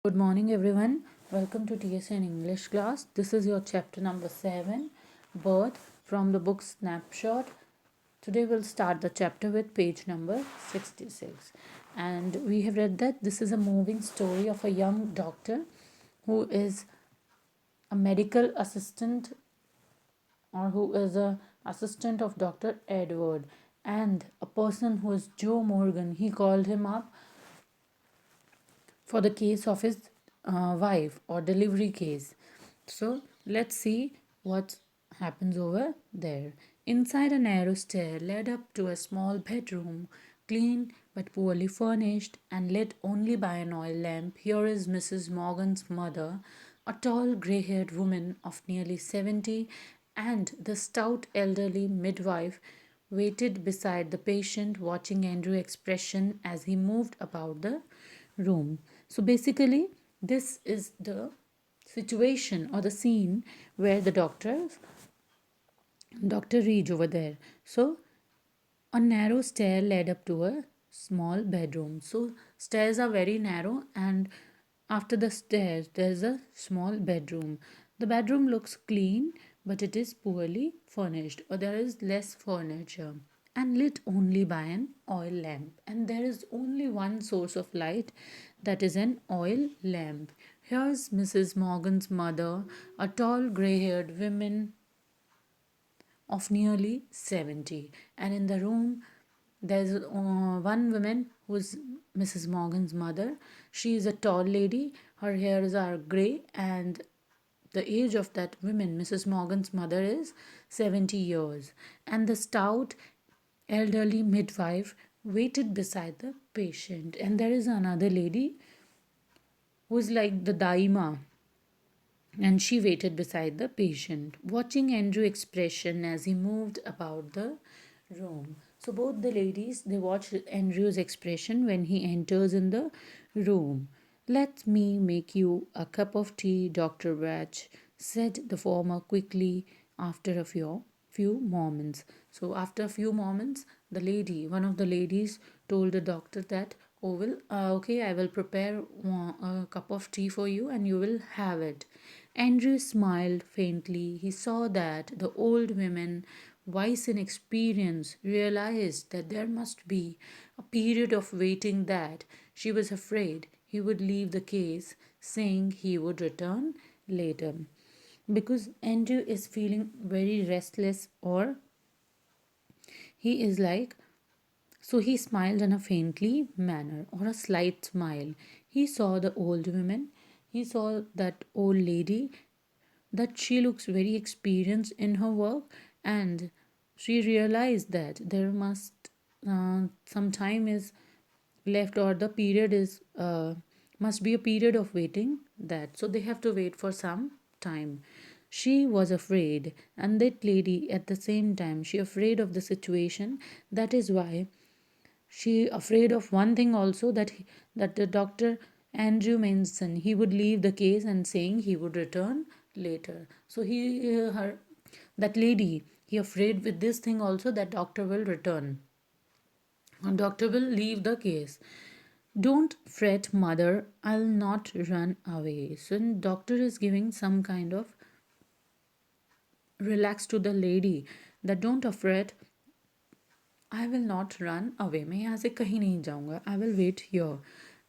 Good morning, everyone. Welcome to TSN English class. This is your chapter number 7, Birth, from the book Snapshot. Today we'll start the chapter with page number 66. And we have read that this is a moving story of a young doctor who is a medical assistant or who is a assistant of Dr. Edward, and a person who is Joe Morgan. He called him up for the case of his wife or delivery case. So let's see what happens over there. Inside, a narrow stair led up to a small bedroom, clean but poorly furnished and lit only by an oil lamp. Here is Mrs. Morgan's mother, a tall grey haired woman of nearly 70, and the stout elderly midwife waited beside the patient, watching Andrew's expression as he moved about the room. So basically, this is the situation or the scene where the doctor reads over there. So a narrow stair led up to a small bedroom. So stairs are very narrow, and after the stairs there's a small bedroom. The bedroom looks clean, but it is poorly furnished, or there is less furniture, and lit only by an oil lamp. And there is only one source of light, that is an oil lamp. Here's Mrs. Morgan's mother, a tall grey haired woman of nearly 70. And in the room, there's one woman who's Mrs. Morgan's mother. She is a tall lady. Her hairs are grey, and the age of that woman, Mrs. Morgan's mother, is 70 years. And the stout elderly midwife waited beside the patient. And there is another lady who's like the daima, and she waited beside the patient, watching Andrew's expression as he moved about the room. So both the ladies, they watched Andrew's expression when he enters in the room. Let me make you a cup of tea, Dr. Ratch, said the former quickly after a few moments. So after a few moments, one of the ladies told the doctor that, oh, okay, I will prepare a cup of tea for you and you will have it. Andrew smiled faintly. He saw that the old woman, wise in experience, realized that there must be a period of waiting, that she was afraid he would leave the case, saying he would return later. Because Andrew is feeling very restless, or he is like, so he smiled in a faintly manner, or a slight smile. He saw the old woman, he saw that old lady, that she looks very experienced in her work, and she realized that there some time is left, or the period is must be a period of waiting, that so they have to wait for some time. She was afraid, and that lady at the same time, she afraid of the situation. That is why she afraid of one thing also, that that the doctor Andrew Manson, he would leave the case and saying he would return later. So her that lady, he afraid with this thing also, that doctor will return. And doctor will leave the case. Don't fret, mother. I'll not run away. So doctor is giving some kind of relax to the lady, that don't afraid, I will not run away. मैं यहाँ से कहीं नहीं जाऊँगा. I will wait here.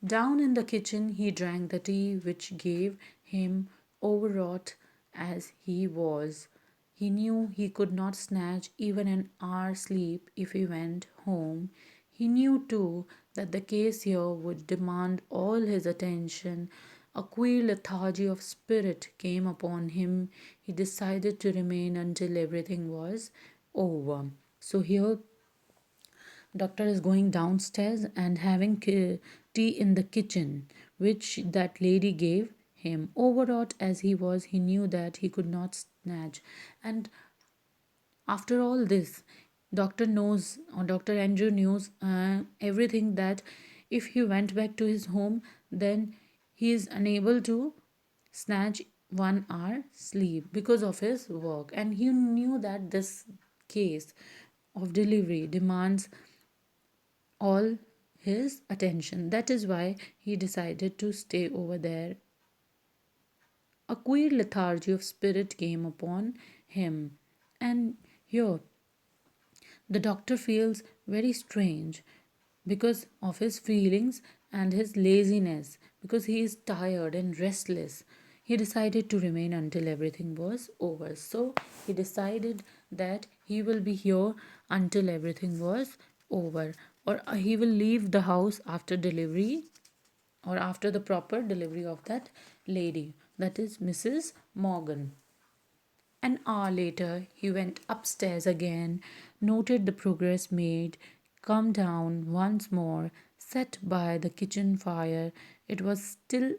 Down in the kitchen, he drank the tea, which gave him, overwrought as he was. He knew he could not snatch even an hour's sleep if he went home. He knew too that the case here would demand all his attention. A queer lethargy of spirit came upon him. He decided to remain until everything was over. So here doctor is going downstairs and having tea in the kitchen, which that lady gave him. Overwrought as he was, he knew that he could not snatch. And after all this, doctor knows, or Dr. Andrew knows everything, that if he went back to his home, then he is unable to snatch 1 hour sleep because of his work. And he knew that this case of delivery demands all his attention. That is why he decided to stay over there. A queer lethargy of spirit came upon him, and here the doctor feels very strange because of his feelings and his laziness, because he is tired and restless. He decided to remain until everything was over. So he decided that he will be here until everything was over, or he will leave the house after delivery, or after the proper delivery of that lady, that is Mrs. Morgan. An hour later, he went upstairs again, noted the progress made, come down once more, sat by the kitchen fire. It was still,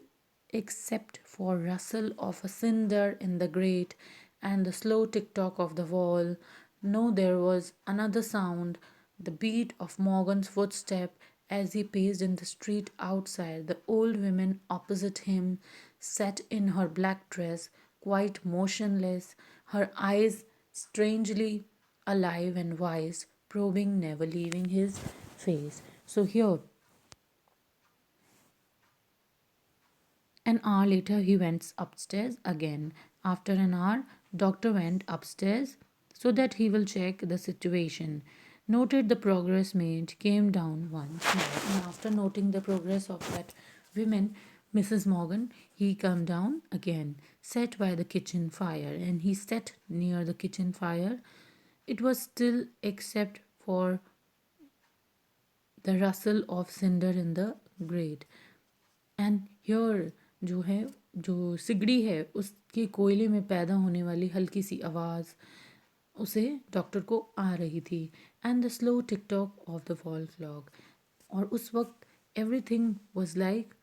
except for rustle of a cinder in the grate and the slow tick-tock of the wall. No, there was another sound, the beat of Morgan's footstep as he paced in the street outside. The old woman opposite him sat in her black dress, quite motionless, her eyes strangely alive and wise, probing, never leaving his face. So here, an hour later, he went upstairs again. After an hour, doctor went upstairs so that he will check the situation. Noted the progress made, came down once more. And after noting the progress of that woman, Mrs. Morgan, he came down again, sat by the kitchen fire, and he sat near the kitchen fire. It was still except for the rustle of cinder in the grate. And here जो है, जो सिगड़ी है उसके कोयले में पैदा होने वाली हल्की सी आवाज़ उसे डॉक्टर को आ रही थी. And the slow tick tock of the wall clock. और उस वक्त everything was like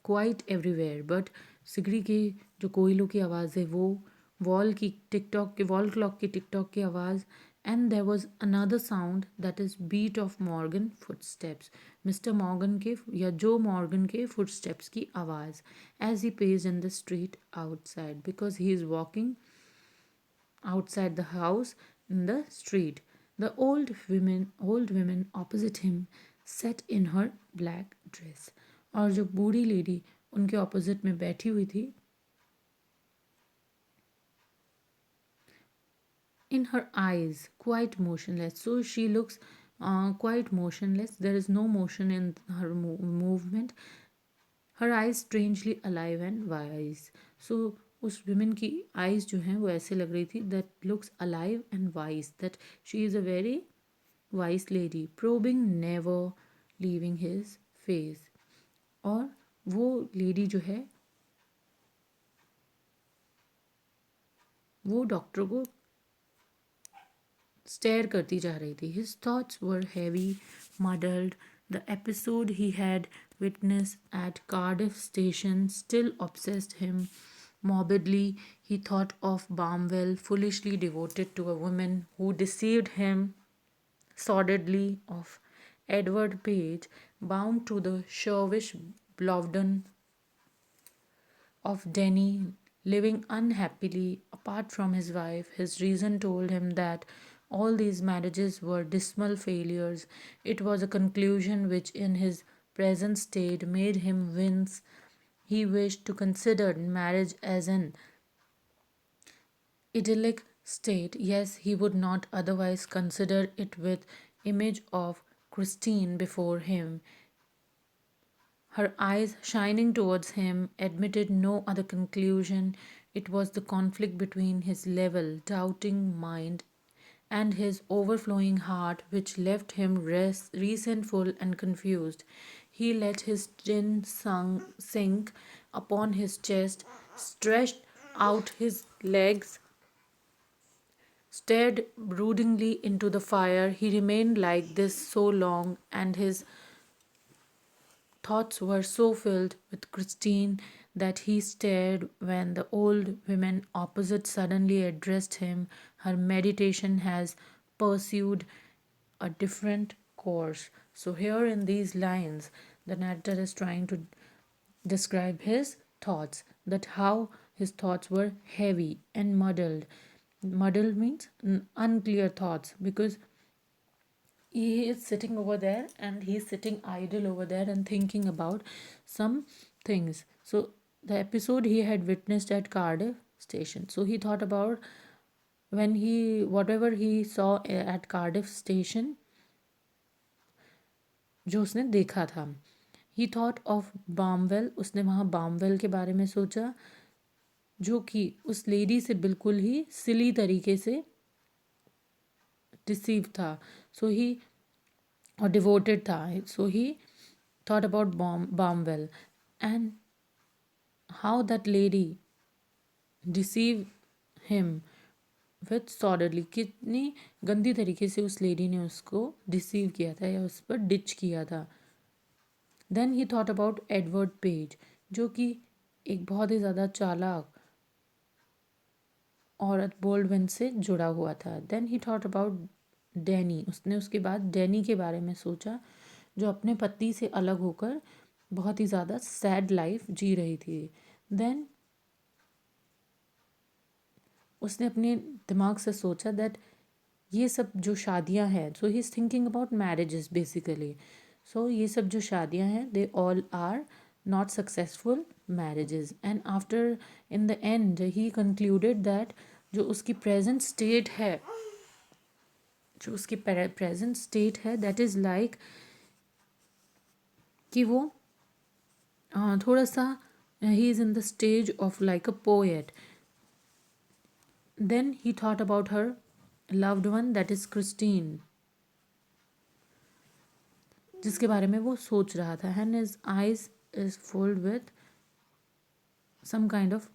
quite everywhere, but सिगड़ी के जो कोयलों की आवाज़ है वो वॉल की टिक टॉक के वॉल क्लॉक की टिक टॉक की आवाज़. And there was another sound that is beat of Morgan footsteps, Mister Morgan के या जो मॉर्गन के फुटस्टेप्स की आवाज़ as he paces in the street outside, because he is walking outside the house in the street. The old woman opposite him sat in her black dress. और जो बूढ़ी lady उनके opposite में बैठी हुई थी, in her eyes quite motionless. So she looks quite motionless. There is no motion in her movement. Her eyes strangely alive and wise. So उस women की eyes जो हैं वो ऐसे लग रही थी that looks alive and wise, that she is a very wise lady, probing, never leaving his face. और वो लेडी जो है वो डॉक्टर को स्टेयर करती जा रही थी. His thoughts were heavy, muddled. The episode he had witnessed at Cardiff station still obsessed him morbidly. He thought of Barnwell, foolishly devoted to a woman who deceived him sordidly, of Edward Page, bound to the Sherwish Blovden, of Denny, living unhappily apart from his wife. His reason told him that all these marriages were dismal failures. It was a conclusion which, in his present state, made him wince. He wished to consider marriage as an idyllic state. Yes, he would not otherwise consider it. With image of Christine before him, her eyes shining towards him, admitted no other conclusion. It was the conflict between his level, doubting mind and his overflowing heart which left him resentful and confused. He let his chin sink upon his chest, stretched out his legs, stared broodingly into the fire. He remained like this so long, and his thoughts were so filled with Christine that he stared when the old woman opposite suddenly addressed him. Her meditation has pursued a different course. So, here in these lines, the narrator is trying to describe his thoughts, that how his thoughts were heavy and muddled. Muddled means unclear thoughts, because he is sitting over there and he's sitting idle over there and thinking about some things. So the episode he had witnessed at Cardiff station. So he thought about when he whatever he saw at Cardiff station, जो उसने देखा था. He thought of Bamwell. उसने वहाँ बामवेल के बारे में सोचा जो कि उस लेडी से बिल्कुल ही सिली तरीके से डिसीव था. सो ही और डिवोटेड था. So he thought about Bamwell and how that lady deceive him with solidly. कितनी गंदी तरीके से उस लेडी ने उसको डिसीव किया था या उस पर डिच किया था. Then he thought about Edward Page जो कि एक बहुत ही ज़्यादा चालाक औरत बोल्डविन से जुड़ा हुआ था. Then he thought about Danny. उसने उसके बाद डैनी के बारे में सोचा जो अपने पति से अलग होकर बहुत ही ज़्यादा सैड लाइफ जी रही थी. देन उसने अपने दिमाग से सोचा दैट ये सब जो शादियां हैं, so he is thinking about marriages basically. So ये सब जो शादियां हैं they all are not successful marriages. And after in the end he concluded that जो उसकी प्रेजेंट स्टेट है, जो उसकी प्रेजेंट स्टेट है दैट इज़ लाइक कि वो थोड़ा सा he is in the stage of like a poet. Then he thought about her loved one that is Christine जिसके बारे में वो सोच रहा था. and his eyes is filled with some kind of